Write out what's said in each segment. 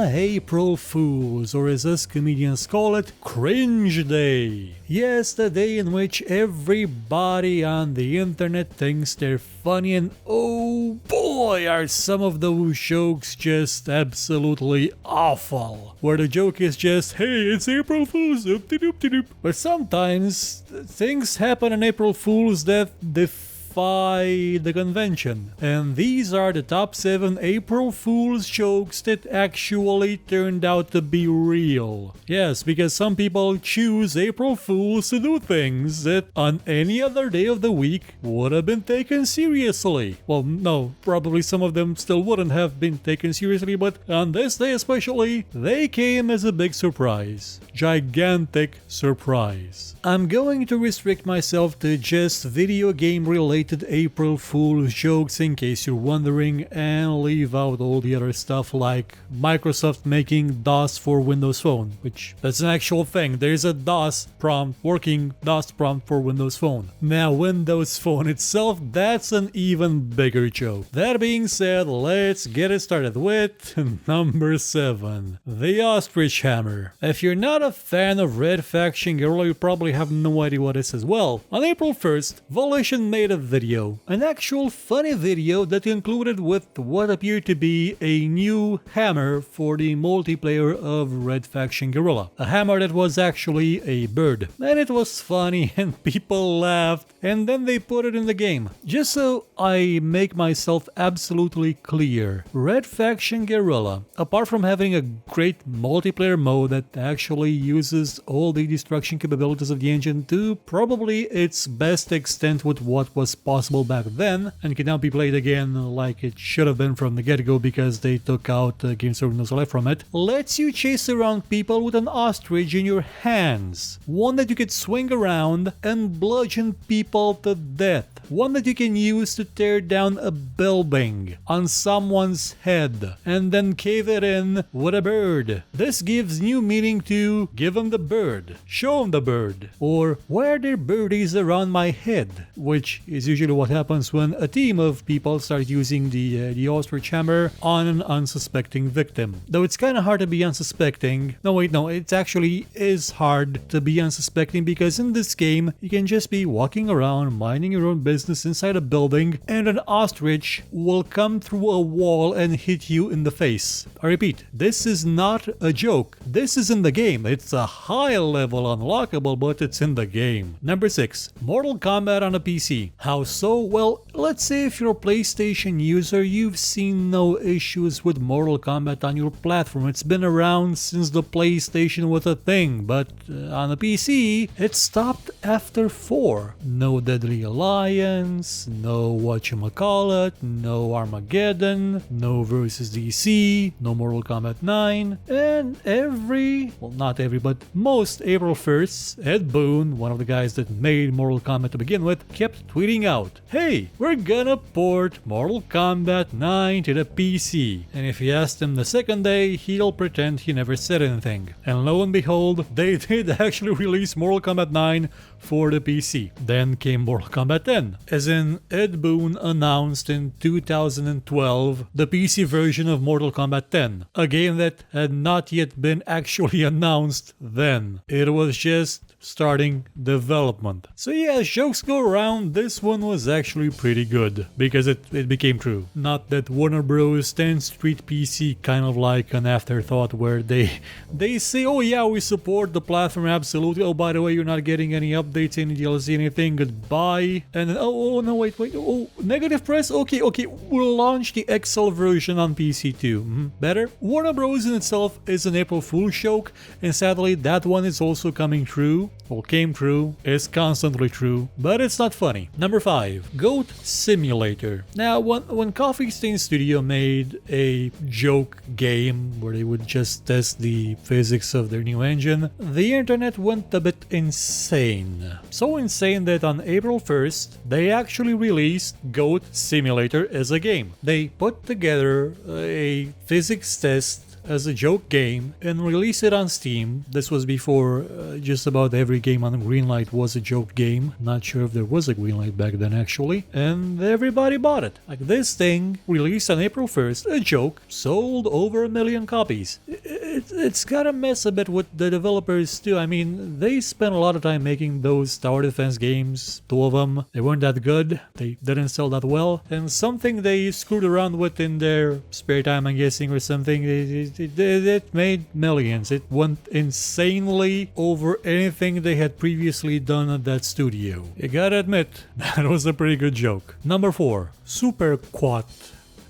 April Fools, or as us comedians call it, Cringe Day. Yes, the day in which everybody on the internet thinks they're funny, and oh boy, are some of those jokes just absolutely awful. Where the joke is just, hey, it's April Fools, oop-de-doop-de-doop. But sometimes things happen on April Fools that defy the convention. And these are the top 7 April Fool's jokes that actually turned out to be real. Yes, because some people choose April Fools to do things that on any other day of the week would have been taken seriously. Well, no, probably some of them still wouldn't have been taken seriously, but on this day especially, they came as a big surprise. Gigantic surprise. I'm going to restrict myself to just video game related April Fool's jokes in case you're wondering, and leave out all the other stuff like Microsoft making DOS for Windows Phone, which that's an actual thing. There's a DOS prompt, working DOS prompt for Windows Phone. Now Windows Phone itself, that's an even bigger joke. That being said, let's get it started with number 7, the Ostrich Hammer. If you're not a fan of Red Faction Guerrilla, you probably have no idea what this is. Well, on April 1st, Volition made a video, an actual funny video that included with what appeared to be a new hammer for the multiplayer of Red Faction Guerrilla. A hammer that was actually a bird. And it was funny and people laughed, and then they put it in the game. Just so I make myself absolutely clear, Red Faction Guerrilla, apart from having a great multiplayer mode that actually uses all the destruction capabilities of the engine to probably its best extent with what was possible back then, and can now be played again like it should have been from the get-go because they took out Games Over No Left from it, lets you chase around people with an ostrich in your hands. One that you could swing around and bludgeon people to death. One that you can use to tear down a building on someone's head and then cave it in with a bird. This gives new meaning to give them the bird, show them the bird, or why are there birdies around my head, which is usually what happens when a team of people start using the Ostrich Hammer on an unsuspecting victim. Though it's kind of hard to be unsuspecting. No, wait, no, it actually is hard to be unsuspecting because in this game, you can just be walking around, minding your own business inside a building, and an ostrich will come through a wall and hit you in the face. I repeat, this is not a joke. This is in the game. It's a high level unlockable, but it's in the game. Number 6, Mortal Kombat on a PC. How so? Well, let's say if you're a PlayStation user, you've seen no issues with Mortal Kombat on your platform. It's been around since the PlayStation was a thing, but on a PC, it stopped after 4. No Deadly Alliance, no whatchamacallit, no Armageddon, no versus DC, no Mortal Kombat 9, and not every, but most April 1st, Ed Boon, one of the guys that made Mortal Kombat to begin with, kept tweeting out, hey, we're gonna port Mortal Kombat 9 to the PC. And if you asked him the second day, he'll pretend he never said anything. And lo and behold, they did actually release Mortal Kombat 9 for the PC. Then came Mortal Kombat 10. As in, Ed Boon announced in 2012 the PC version of Mortal Kombat 10. A game that had not yet been actually announced then. It was just starting development. So yeah, jokes go around, this one was actually pretty good, because it became true. Not that Warner Bros. 10th Street PC kind of like an afterthought where they say, oh yeah, we support the platform absolutely, oh by the way, you're not getting any updates, any DLC, anything, goodbye. And then, oh no, wait, oh, negative press, okay, we'll launch the XL version on PC too. Better? Warner Bros. In itself is an April Fool's joke, and sadly that one is also coming true. Well, came true, is constantly true, but it's not funny. Number 5, Goat Simulator. Now, when Coffee Stain Studio made a joke game where they would just test the physics of their new engine, the internet went a bit insane. So insane that on April 1st, they actually released Goat Simulator as a game. They put together a physics test as a joke game and release it on Steam. This was before just about every game on Greenlight was a joke game. Not sure if there was a Greenlight back then actually. And everybody bought it. Like this thing, released on April 1st, a joke, sold over 1 million copies. It's gotta mess a bit with the developers too. I mean, they spent a lot of time making those tower defense games, 2 of them. They weren't that good, they didn't sell that well, and something they screwed around with in their spare time, I'm guessing, or something. It made millions. It went insanely over anything they had previously done at that studio. You gotta admit, that was a pretty good joke. Number 4, Super Quad.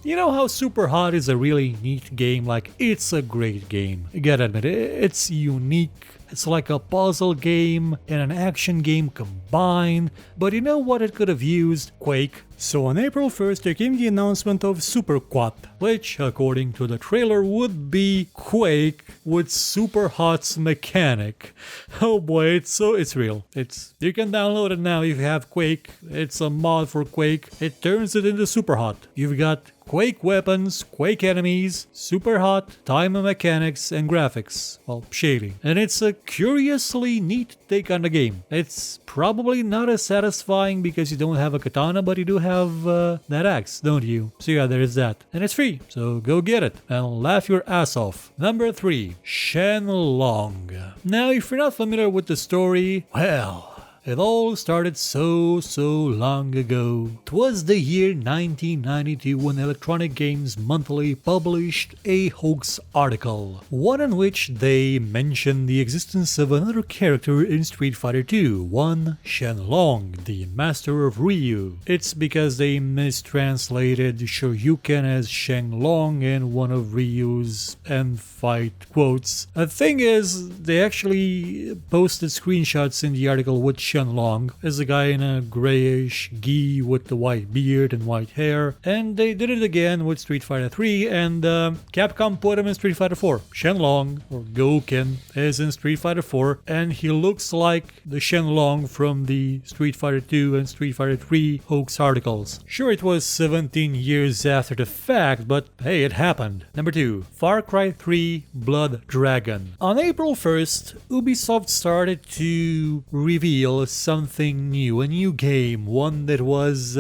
You know how Super Hot is a really neat game? Like, it's a great game. You gotta admit, it's unique. It's like a puzzle game and an action game combined. But you know what it could have used? Quake. So on April 1st there came the announcement of Super Quad, which according to the trailer would be Quake with Super Hot's mechanic. Oh boy, it's real. You can download it now if you have Quake. It's a mod for Quake. It turns it into Super Hot. You've got Quake weapons, Quake enemies, Super Hot, time and mechanics, and graphics. Well, shading. And it's a curiously neat take on the game. It's probably not as satisfying because you don't have a katana, but you do have that axe, don't you? So yeah, there is that. And it's free, so go get it and laugh your ass off. Number 3, Shenlong. Now, if you're not familiar with the story, well, it all started so long ago. 'Twas the year 1992 when Electronic Games Monthly published a hoax article, one in which they mentioned the existence of another character in Street Fighter 2, one Shenlong, the master of Ryu. It's because they mistranslated Shoryuken as Shenlong in one of Ryu's end fight quotes. The thing is, they actually posted screenshots in the article with Shenlong as a guy in a grayish gi with the white beard and white hair, and they did it again with Street Fighter 3, and Capcom put him in Street Fighter 4. Shenlong, or Gouken, is in Street Fighter 4, and he looks like the Shenlong from the Street Fighter 2 and Street Fighter 3 hoax articles. Sure, it was 17 years after the fact, but hey, it happened. Number 2, Far Cry 3 Blood Dragon. On April 1st, Ubisoft started to reveal something new, a new game, one that was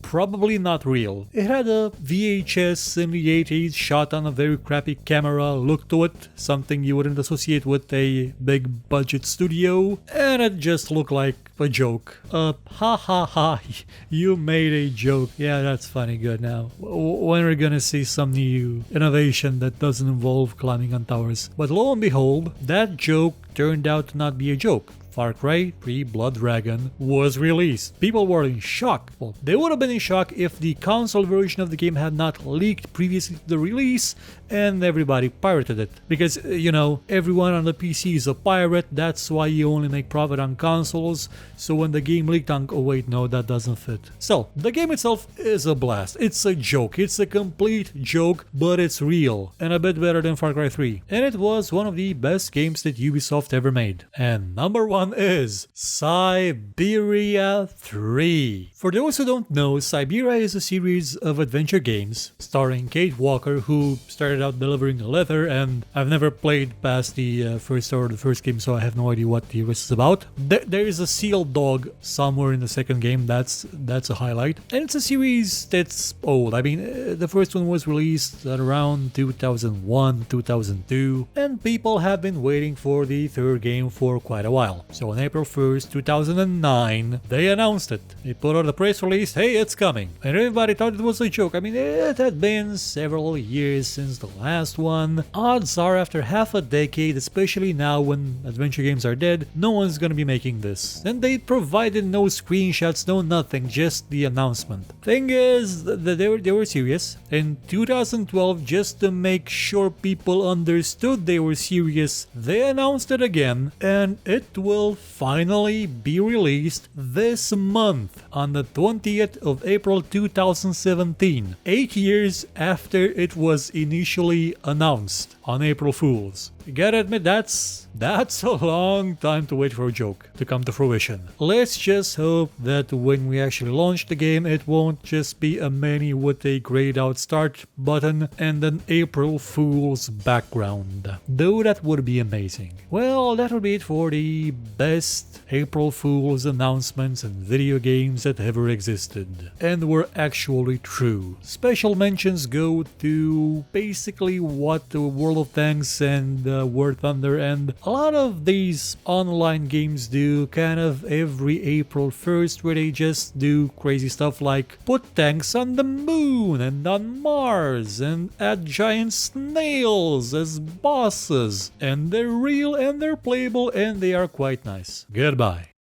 probably not real. It had a VHS in the 80s shot on a very crappy camera look to it, something you wouldn't associate with a big budget studio, and it just looked like a joke. Ha ha ha, you made a joke. Yeah, that's funny, good. Now, when are we gonna see some new innovation that doesn't involve climbing on towers? But lo and behold, that joke turned out to not be a joke. Far Cry 3 Blood Dragon was released. People were in shock. Well, they would have been in shock if the console version of the game had not leaked previously to the release and everybody pirated it. Because, you know, everyone on the PC is a pirate, that's why you only make profit on consoles. So when the game leaked on... oh wait, no, that doesn't fit. So, the game itself is a blast. It's a joke. It's a complete joke, but it's real. And a bit better than Far Cry 3. And it was one of the best games that Ubisoft ever made. And number 1 is Siberia 3. For those who don't know, Siberia is a series of adventure games starring Kate Walker, who started out delivering a letter, and I've never played past the first hour of the first game, so I have no idea what the rest is about. There is a seal dog somewhere in the second game, that's a highlight. And it's a series that's old. I mean, the first one was released at around 2001, 2002, and people have been waiting for the third game for quite a while. So on April 1st, 2009, they announced it. They put out a press release, hey, it's coming. And everybody thought it was a joke. I mean, it had been several years since the last one. Odds are, after half a decade, especially now when adventure games are dead, no one's gonna be making this. And they provided no screenshots, no nothing, just the announcement. Thing is, they were serious. In 2012, just to make sure people understood they were serious, they announced it again, and it will finally be released this month on the 20th of April 2017, 8 years after it was initially announced on April Fools. Gotta admit, that's a long time to wait for a joke to come to fruition. Let's just hope that when we actually launch the game, it won't just be a menu with a grayed out start button and an April Fool's background. Though that would be amazing. Well, that would be it for the best April Fool's announcements in video games that ever existed and were actually true. Special mentions go to basically what the World of Tanks and War Thunder and a lot of these online games do kind of every April 1st, where they just do crazy stuff like put tanks on the moon and on Mars and add giant snails as bosses, and they're real and they're playable and they are quite nice. Goodbye.